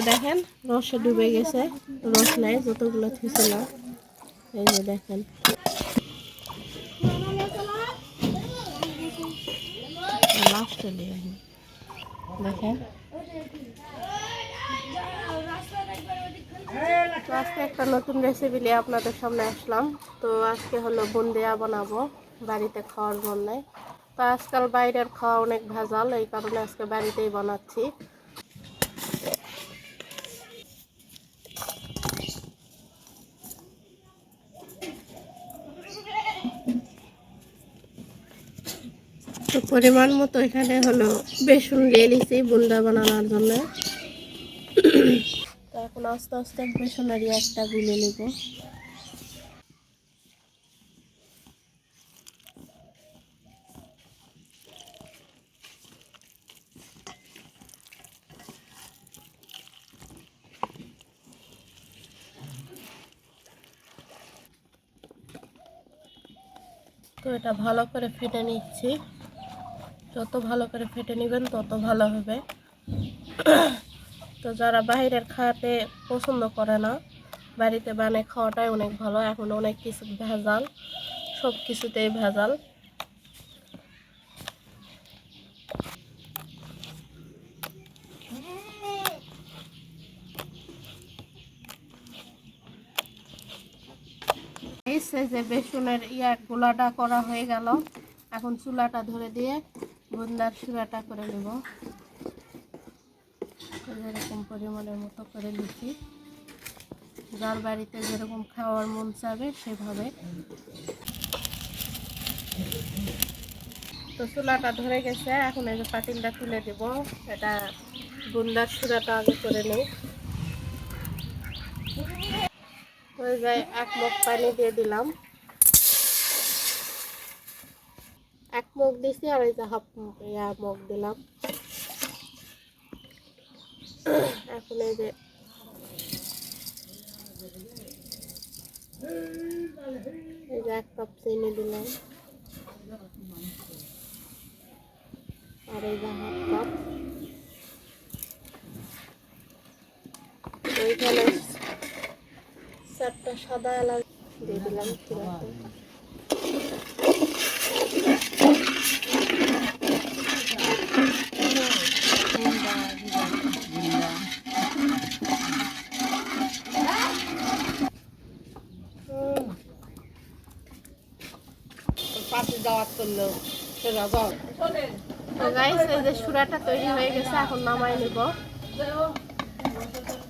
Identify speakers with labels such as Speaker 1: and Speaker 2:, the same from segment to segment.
Speaker 1: দেখেন রসে ডুবে গেছে, রস নাই যতগুলো থুছিল। এই যে দেখেন লাস্টে দেখেন তো আজকে একটা নতুন রেসিপি নিয়ে আপনাদের সামনে আসলাম। তো আজকে হলো বুন্দিয়া বানাবো বাড়িতে খাওয়ার জন্য। তো আজকাল বাইরের খাওয়া অনেক ভেজাল, এই কারণে আজকে বাড়িতেই বানাচ্ছি। তো পরিমাণ মতো এখানে হলো বেসন দিয়ে নিচ্ছি বুন্দা বানানোর জন্য। তো এখন আস্তে আস্তে বেসনের একটা গুলে নেব। তো এটা ভালো করে ফেটে নিচ্ছি। যত ভালো করে ফেটে নেবেন তত ভালো হবে। তো যারা বাইরের খাওয়াতে পছন্দ করে না, বাড়িতে বানিয়ে খাওয়াটাই অনেক ভালো। এখন অনেক কিছু ভেজাল, সব কিছুতেই ভেজাল। যে বেসনের গোলাটা করা হয়ে গেল, এখন চুলাটা ধরে দিয়ে বুন্দার শিরাটা করে নেব। যেরকম পরিমাণের মতো করে নিচ্ছি, যার বাড়িতে যেরকম খাওয়ার মন চাবে সেভাবে। তো চুলাটা ধরে গেছে, এখন এই যে পাতিলটা তুলে দেব। এটা বুন্দার শিরাটা আগে করে নেই। হয়ে যায়, 1 মগ পানি দিয়ে দিলাম। 1 মগ দিছি, আর এই যে হাফ মগ দিলাম। এখন এই যে এই যে 1 কাপ চিনি দিলাম, আর এই যে হাফ কাপ। ওইখানে 4টা সাদা এলাচ দিয়ে দিলাম। তো গাইস, এই যে সুরাটা তৈরি হয়ে গেছে, এখন নামাই নেব।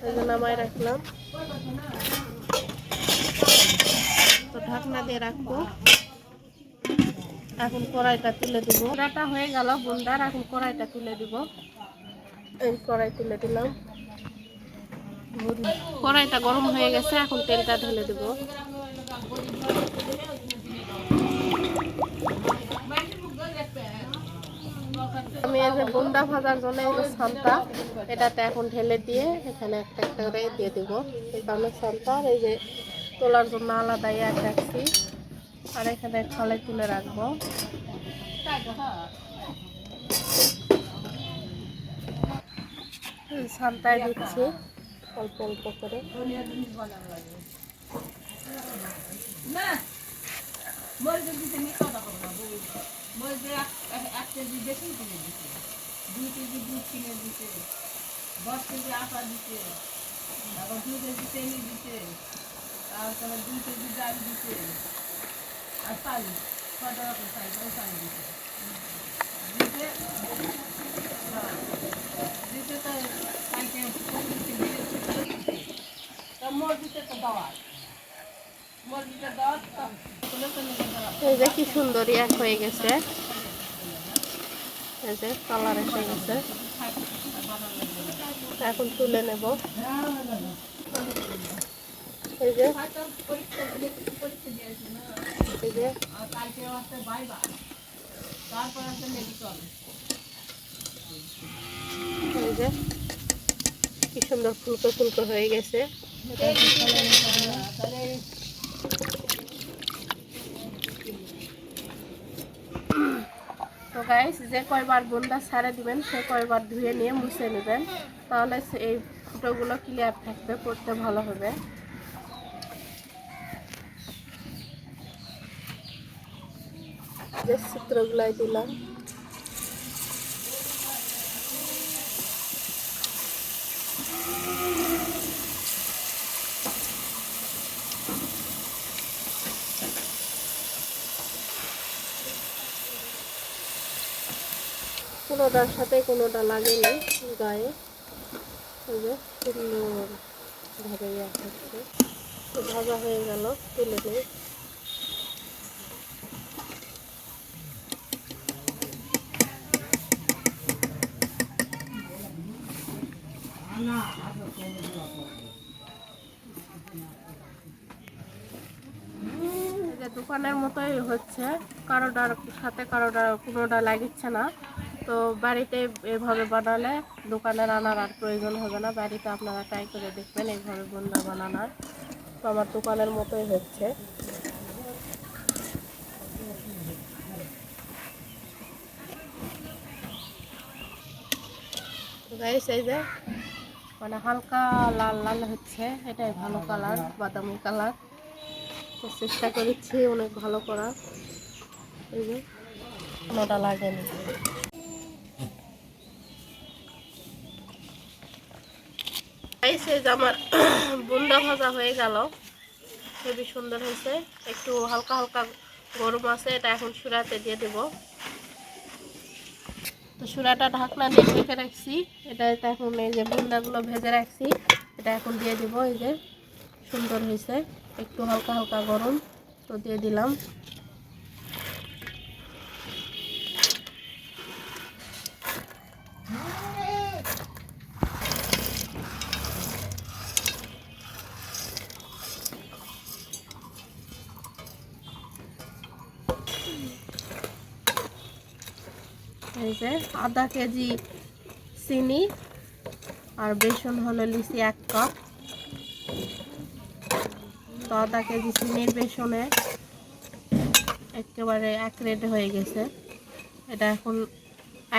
Speaker 1: এই যে নামাই রাখলাম। তো ঢাকনা দিয়ে রাখবো। এখন কড়াইটা তুলে দিব। সুরাটা হয়ে গেল বুন্দার, এখন কড়াইটা তুলে দিব। এই কড়াই তুলে দিলাম। কড়াইটা গরম হয়ে গেছে, এখন তেলটা ঢেলে দেব। আমি এই যে বুন্দা ভাজার জন্য এই যে ছান্তা, এটাতে এখন ঢেলে দিয়ে এখানে একটা একটা করে দিয়ে দেবো। এই কারণে ছান্তা, এই যে তোলার জন্য আলাদা রাখছি, আর এখানে থালে তুলে রাখবো। ছান্তায় দিচ্ছি অল্প অল্প করে। এক কেজি বেশি কিনে দিচ্ছে, 2 কেজি দুধ কিনে দিচ্ছে, 10 কেজি আটা দিচ্ছে, তারপর 2 কেজি চিনি দিচ্ছে, তারপরে 2 কেজি ডাল দিচ্ছে, আর চাল 6 টাকা করে চাল দিচ্ছে দিতে দিতে তো কালকে মসজিদে তো দেওয়া, মসজিদে দেওয়া। এই যে কি সুন্দর হয়ে গেছে, এই যে কালার এসে গেছে। এখন তুলে নেব। এই যে এই যে এই যে কি সুন্দর ফুলকো ফুলকো হয়ে গেছে। তো গাইস, যে কয়বার বুন্দা ছাড়ে দিবেন সে কয়বার ধুয়ে নিয়ে মুছে নেবেন, তাহলে এই
Speaker 2: ফুটোগুলো ক্লিয়ার থাকবে, পড়তে ভালো হবে। যে চিত্রগুলাই দিলাম। কোনোটার সাথে কোনোটা লাগেনি গায়ে, সুন্দর ভাবে হচ্ছে। ভাজা হয়ে গেল, তুলে নিই। দোকানের মতোই হচ্ছে, কারোটার সাথে কারোটার কোনোটা লাগিচ্ছে না। তো বাড়িতে এভাবে বানালে দোকানের আনার আর প্রয়োজন হবে না। বাড়িতে আপনারা ট্রাই করে দেখবেন এইভাবে বোন্দা বানানোর। তো আমার দোকানের মতোই হচ্ছে। গাইস এই যে মানে হালকা লাল লাল হচ্ছে, এটাই ভালো কালার, বাদামি কালার। তো চেষ্টা করেছি অনেক ভালো করার। এই যে কোনোটা লাগেনি। গাইস এই যে আমার বুন্দা ভাজা হয়ে গেল, খুবই সুন্দর হয়েছে। একটু হালকা হালকা গরম আছে, এটা এখন সুরাতে দিয়ে দেব। তো সুরাটা ঢাকনা দিয়ে ঢেকে রাখছি। এটা এখন এই যে বুন্দাগুলো ভেজে রাখছি, এটা এখন দিয়ে দিব। এই যে সুন্দর হয়েছে, একটু হালকা হালকা গরম, তো দিয়ে দিলাম। এই যে আধা কেজি চিনি আর বেসন হলো লিচি 1 কাপ। তো আধা কেজি চিনির বেসনে একেবারে এক রেডি হয়ে গেছে। এটা এখন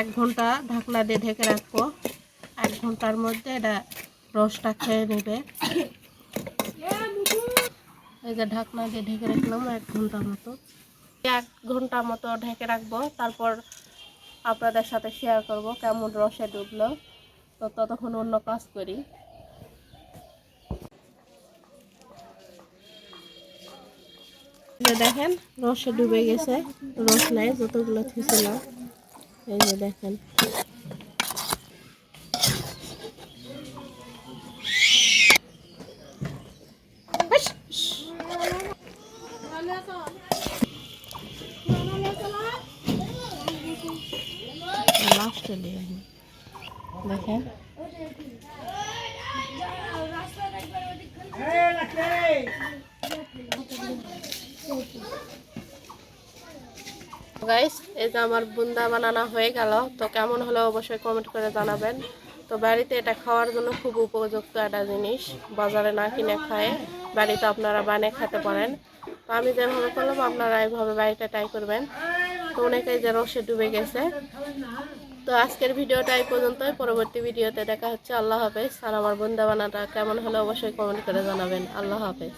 Speaker 2: 1 ঘন্টা ঢাকনা দিয়ে ঢেকে রাখবো। 1 ঘন্টার মধ্যে এটা রসটা খেয়ে নেবে। এই যে ঢাকনা দিয়ে ঢেকে রাখলাম 1 ঘন্টা মতো। 1 ঘন্টা মতো ঢেকে রাখবো, তারপর আপনাদের সাথে শেয়ার করব কেমন রসে ডুবলো। তো ততক্ষণ অন্য কাজ করি। দেখেন রসে ডুবে গেছে, রস নাই যতগুলো থুছিলাম। এই যে দেখেন দেখেন গাইস, এই যে আমার বুন্দা বানানো হয়ে গেল। তো কেমন হলো অবশ্যই কমেন্ট করে জানাবেন। তো বাড়িতে এটা খাওয়ার জন্য খুব উপযুক্ত একটা জিনিস, বাজারে না কিনে খায় বাড়িতে আপনারা বানিয়ে খেতে পারেন। তো আমি যেভাবে করলাম আপনারা এইভাবে বাড়িতে ট্রাই করবেন। তো অনেকেই যে রসে ডুবে গেছে। তো আজকের ভিডিওটা এই পর্যন্তই, পরবর্তী ভিডিওতে দেখা হচ্ছে। আল্লাহ হাফেজ। আর আমার বুন্দা বানাটা কেমন হলো অবশ্যই কমেন্ট করে জানাবেন। আল্লাহ হাফেজ।